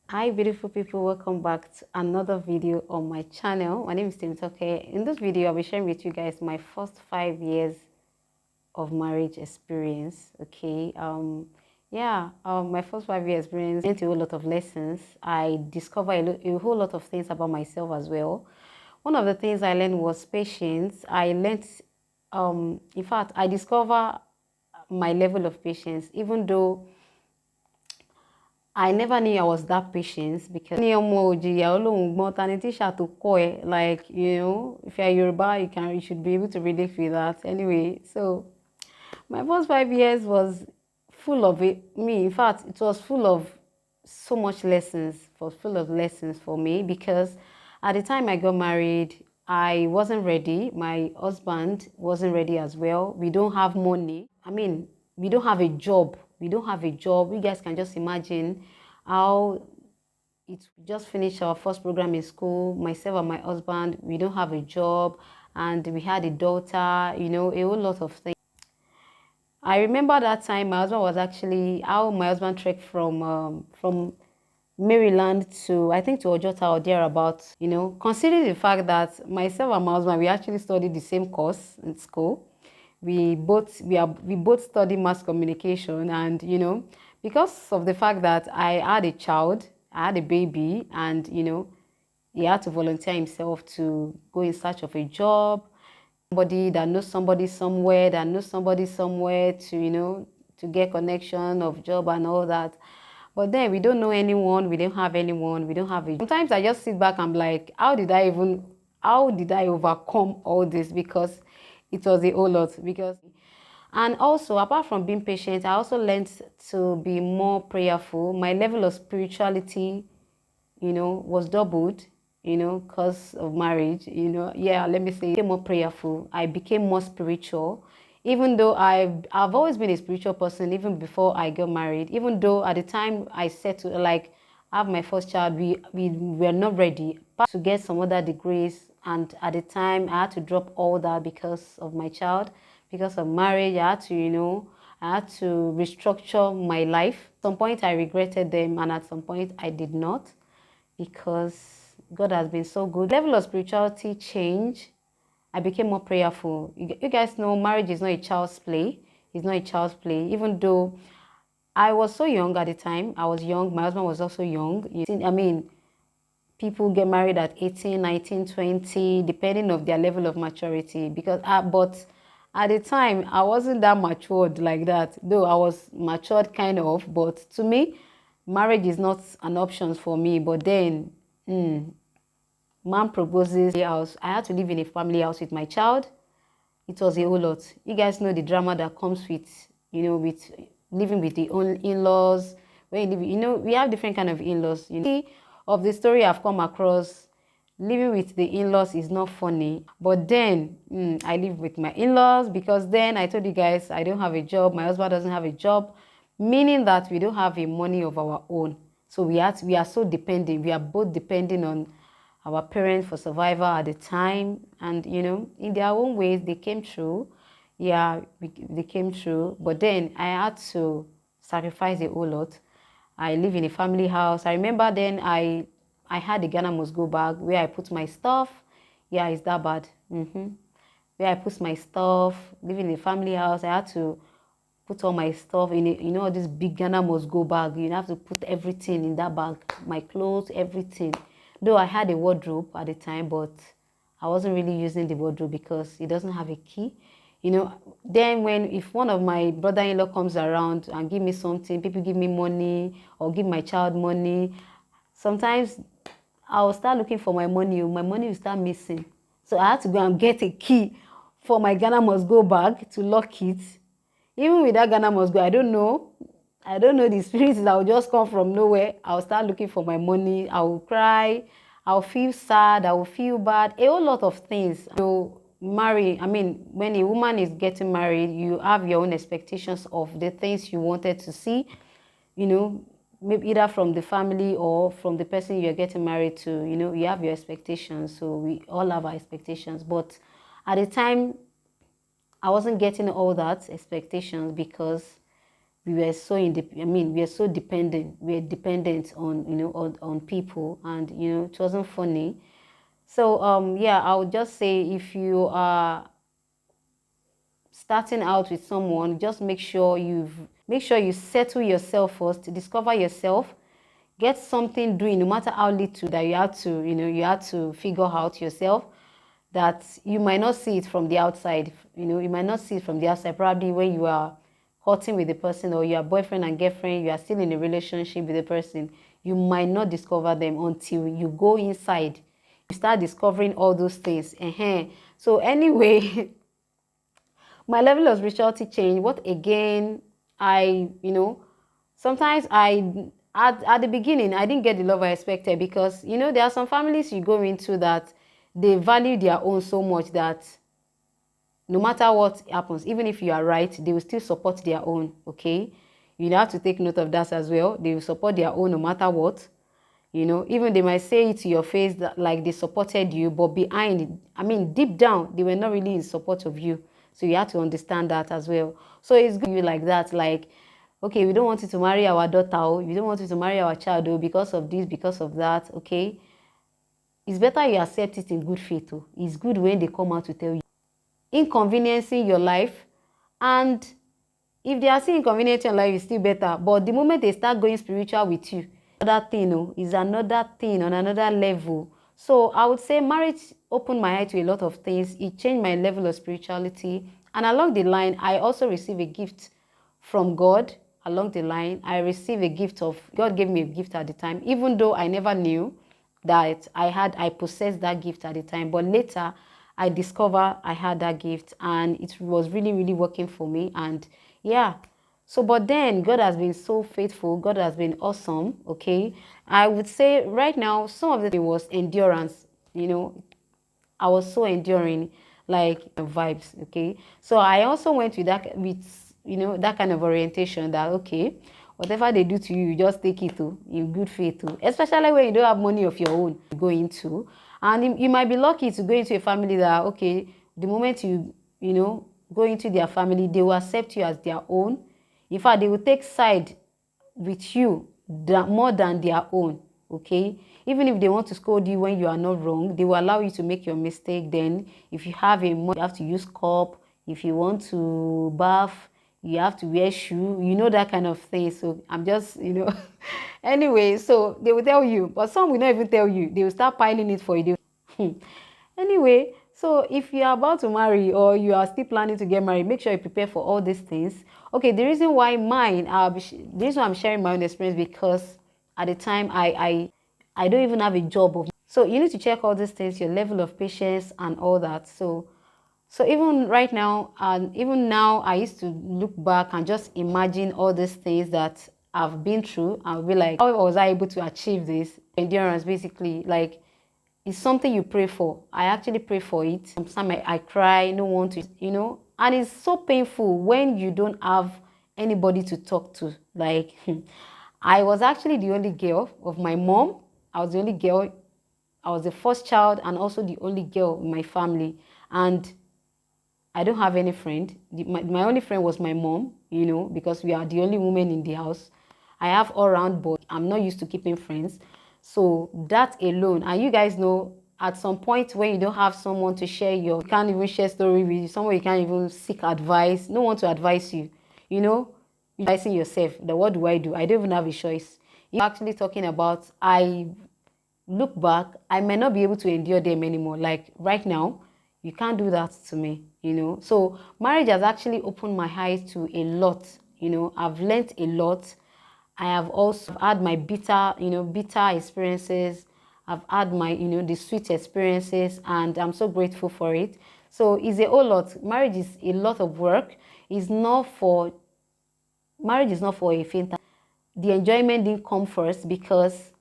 Hi beautiful people, welcome back to another video on my channel. My name is Timitoke. In this video I'll be sharing with you guys my first 5 years of marriage experience. Okay, my first 5 year experience. I learned a whole lot of lessons. I discovered a whole lot of things about myself as well. One of the things I learned was patience. I learned in fact I discovered my level of patience, even though I never knew I was that patient because like, if you're Yoruba, you should be able to relate with that. Anyway, so my first 5 years was full of me. In fact, it was full of so much lessons, full of lessons for me because at the time I got married, I wasn't ready. My husband wasn't ready as well. We don't have money. We don't have a job. We don't have a job. You guys can just imagine how it just finished our first program in school. Myself and my husband, we don't have a job, and we had a daughter. A whole lot of things. I remember that time my husband was actually how my husband trekked from Maryland to I think to Ojota or thereabouts. Considering the fact that myself and my husband we actually studied the same course in school. We both study mass communication, and because of the fact that I had a child, I had a baby, and he had to volunteer himself to go in search of a job. Somebody that knows somebody somewhere to to get connection of job and all that. But then we don't know anyone, we don't have anyone, we don't have a. Sometimes I just sit back and be like, how did I overcome all this? Because it was a whole lot. And also, apart from being patient, I also learned to be more prayerful. My level of spirituality was doubled, because of marriage, let me say, I became more prayerful. I became more spiritual, even though I've always been a spiritual person, even before I got married, even though at the time I said to have my first child, we were not ready to get some other degrees. And at the time, I had to drop all that because of my child, because of marriage. I had to restructure my life. At some point, I regretted them, and at some point, I did not, because God has been so good. Level of spirituality changed. I became more prayerful. You guys know marriage is not a child's play. It's not a child's play. Even though I was so young at the time. I was young. My husband was also young. People get married at 18, 19, 20, depending on their level of maturity. But at the time, I wasn't that matured like that. Though I was matured kind of, but to me, marriage is not an option for me. But then, man proposes house. I had to live in a family house with my child. It was a whole lot. You guys know the drama that comes with, with living with the own in-laws. When you live, we have different kind of in-laws. Of the story I've come across, living with the in-laws is not funny. But then, I live with my in-laws because then I told you guys I don't have a job. My husband doesn't have a job, meaning that we don't have a money of our own. So we are so dependent. We are both depending on our parents for survival at the time, and in their own ways they came through. They came through, but then I had to sacrifice a whole lot. I live in a family house. I remember then I had a Ghana must go bag where I put my stuff. Yeah, it's that bad. Where I put my stuff, living in a family house. I had to put all my stuff in this big Ghana must go bag. You have to put everything in that bag, my clothes, everything. Though I had a wardrobe at the time, but I wasn't really using the wardrobe because it doesn't have a key. Then if one of my brother-in-law comes around and give me something, people give me money or give my child money, sometimes I will start looking for my money. My money will start missing. So I had to go and get a key for my Ghana must go bag to lock it. Even with that Ghana must go, I don't know. The spirits that will just come from nowhere. I'll start looking for my money. I will cry. I'll feel sad. I will feel bad. A whole lot of things. So when a woman is getting married, you have your own expectations of the things you wanted to see, maybe either from the family or from the person you're getting married to. You have your expectations. So we all have our expectations. But at the time, I wasn't getting all that expectations because we were so we are so dependent. We are dependent on, on people, and it wasn't funny. So yeah, I would just say, if you are starting out with someone, just make sure you settle yourself first, discover yourself, get something doing, no matter how little, that you have to figure out yourself, that you might not see it from the outside. You might not see it from the outside. Probably when you are hurting with the person, or you are boyfriend and girlfriend, you are still in a relationship with the person, you might not discover them until you go inside. You start discovering all those things. So anyway, my level of spirituality changed. What again? I, sometimes at the beginning, I didn't get the love I expected, because, there are some families you go into that they value their own so much that no matter what happens, even if you are right, they will still support their own, okay? You have to take note of that as well. They will support their own no matter what. Even they might say it to your face that like they supported you, but behind, deep down, they were not really in support of you. So you have to understand that as well. So it's good you like that, like, okay, we don't want you to marry our daughter, or we don't want you to marry our child, or because of this, because of that, okay? It's better you accept it in good faith. It's good when they come out to tell you inconveniencing your life, and if they are still inconveniencing your life, it's still better. But the moment they start going spiritual with you, another thing is another thing on another level. So I would say marriage opened my eye to a lot of things. It changed my level of spirituality, and along the line, I also received a gift from God. Along the line, I received a gift of God. Gave me a gift at the time, even though I never knew that I possessed that gift at the time. But later, I discovered I had that gift, and it was really, really working for me. And yeah, so, but then God has been so faithful. God has been awesome. Okay, I would say right now, some of the thing was endurance. I was so enduring, like vibes. Okay, so I also went with that kind of orientation, that okay, whatever they do to you, you just take it in good faith especially when you don't have money of your own to go into. And you might be lucky to go into a family that, okay, the moment you go into their family, they will accept you as their own. In fact, they will take side with you more than their own, okay? Even if they want to scold you when you are not wrong, they will allow you to make your mistake. Then if you have you have to use cup. If you want to bath, you have to wear shoe, that kind of thing. So I'm just, anyway, so they will tell you, but some will not even tell you. They will start piling it for you. Anyway, so if you are about to marry, or you are still planning to get married, make sure you prepare for all these things. Okay, the reason why the reason why I'm sharing my own experience, because at the time I don't even have a job. So you need to check all these things, your level of patience and all that. So even right now, and even now, I used to look back and just imagine all these things that I've been through. I'll be like, how was I able to achieve this? Endurance, basically, like, it's something you pray for. I actually pray for it. Sometimes I cry, no one to, and it's so painful when you don't have anybody to talk to. Like, I was actually the only girl of my mom. I was the only girl. I was the first child, and also the only girl in my family. And I don't have any friend. My only friend was my mom, because we are the only women in the house. I have all-round boys. I'm not used to keeping friends. So that alone, and you guys know, at some point when you don't have someone to share you can't even share story with, someone you can't even seek advice, no one to advise you, you're advising yourself, that what do? I don't even have a choice. You're actually talking about, I look back, I may not be able to endure them anymore. Like right now, you can't do that to me, So marriage has actually opened my eyes to a lot, I've learned a lot. I have also had my bitter experiences. I've had my, the sweet experiences, and I'm so grateful for it. So it's a whole lot. Marriage is a lot of work. Marriage is not for a faint. The enjoyment didn't come first, because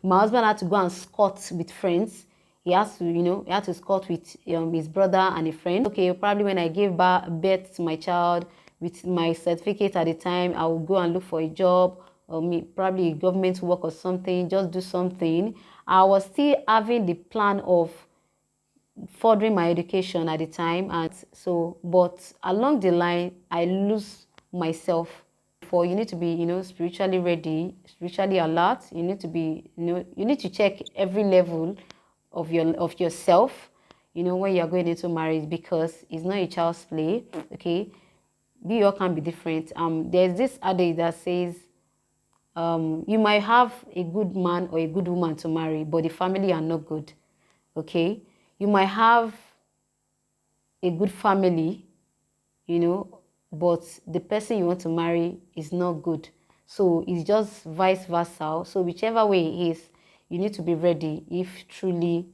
my husband had to go and scout with friends. He had to scout with his brother and a friend. Okay, probably when I gave birth to my child, with my certificate at the time, I will go and look for a job, or probably government work or something, just do something. I was still having the plan of furthering my education at the time. And so, but along the line, I lose myself. For you need to be, spiritually ready, spiritually alert. You need to be, you need to check every level of yourself, when you're going into marriage, because it's not a child's play. Okay, we all can be different. There's this adage that says, you might have a good man or a good woman to marry, but the family are not good. Okay, you might have a good family, but the person you want to marry is not good. So it's just vice versa. So whichever way it is, you need to be ready if truly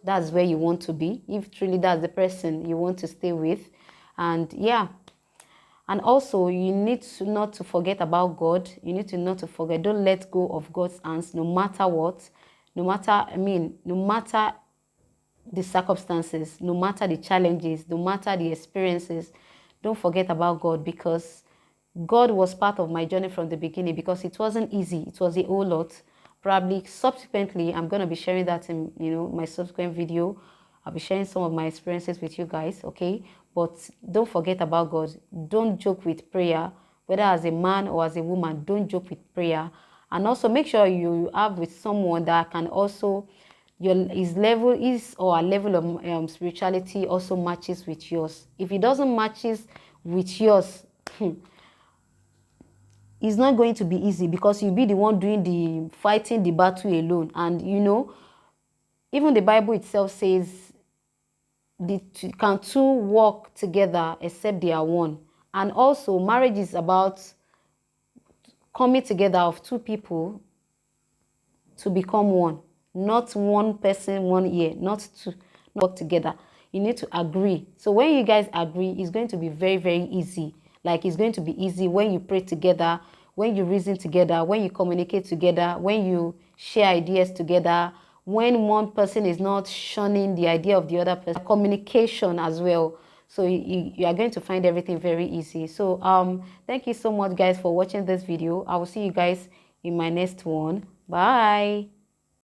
that's where you want to be, if truly that's the person you want to stay with. And yeah, and also you need to not to forget about God. You need to not to forget, don't let go of God's hands no matter what, no matter the circumstances, no matter the challenges, no matter the experiences. Don't forget about God, because God was part of my journey from the beginning, because it wasn't easy. It was a whole lot. Probably subsequently, I'm going to be sharing that in, my subsequent video. I'll be sharing some of my experiences with you guys, okay? But don't forget about God. Don't joke with prayer, whether as a man or as a woman. Don't joke with prayer. And also make sure you have with someone that can also, his or her level of spirituality also matches with yours. If it doesn't matches with yours, it's not going to be easy, because you'll be the one doing the fighting the battle alone. And even the Bible itself says, can two walk together except they are one? And also marriage is about coming together of two people to become one, not one person, one ear, not to work together. You need to agree. So when you guys agree, it's going to be very, very easy. Like, it's going to be easy when you pray together, when you reason together, when you communicate together, when you share ideas together, when one person is not shunning the idea of the other person. Communication as well. So you are going to find everything very easy. So thank you so much, guys, for watching this video. I will see you guys in my next one. Bye.